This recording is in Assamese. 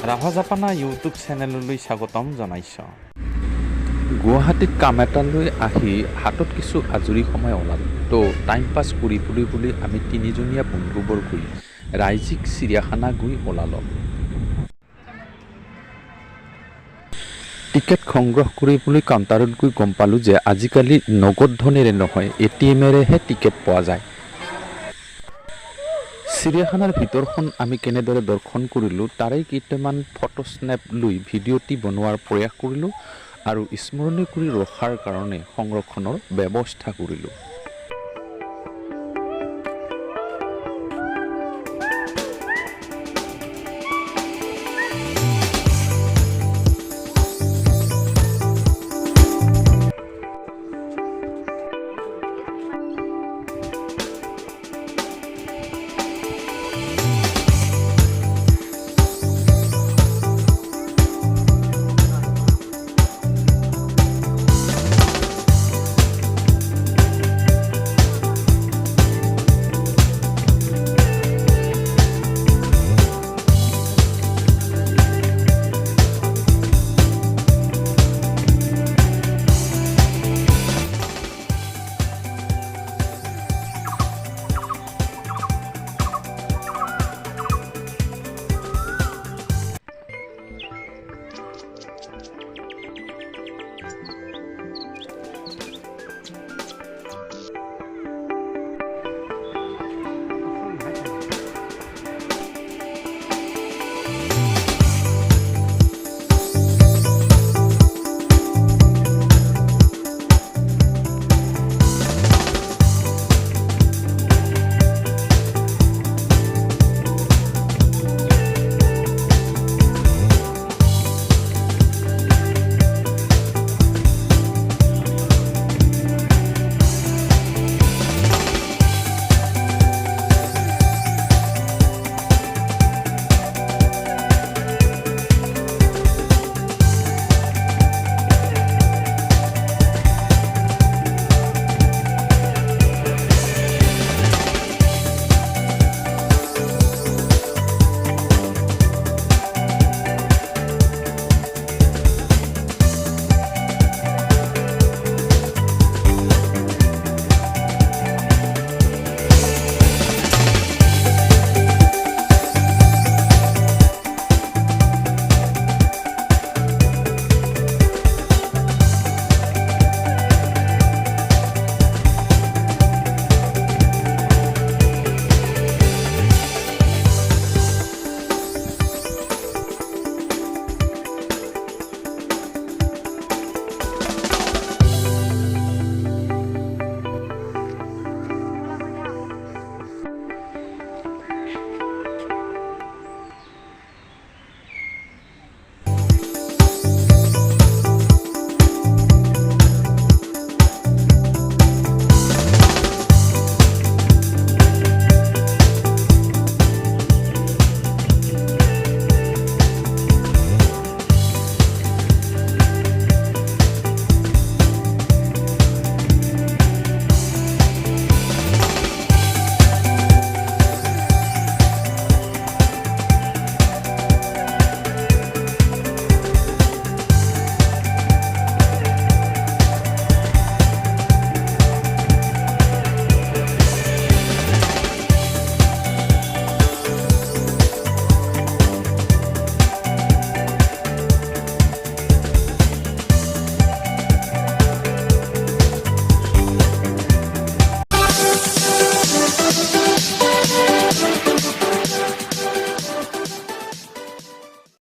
ৰাভা জাপানা ইউটিউব চেনেললৈ স্বাগতম জনাইছোঁ। গুৱাহাটীত কাম এটালৈ আহি হাতত কিছু আজৰি সময় ওলাল তো টাইম পাছ কৰিবলৈ বুলি আমি তিনিজনীয়া বন্ধুবোৰ গৈ ৰাজ্যিক চিৰিয়াখানা গৈ ওলালোঁ। টিকেট সংগ্ৰহ কৰিবলৈ কাউণ্টাৰত গৈ গম পালোঁ যে আজিকালি নগদ ধনেৰে নহয় ATMৰেহে টিকেট পোৱা যায়। চিৰিয়াখানাৰ ভিতৰখন আমি কেনেদৰে দৰ্শন কৰিলোঁ তাৰে কেইটামান ফটো স্নেপ লৈ ভিডিঅ'টি বনোৱাৰ প্ৰয়াস কৰিলোঁ আৰু স্মৰণীয় কৰি ৰখাৰ কাৰণে সংৰক্ষণৰ ব্যৱস্থা কৰিলোঁ।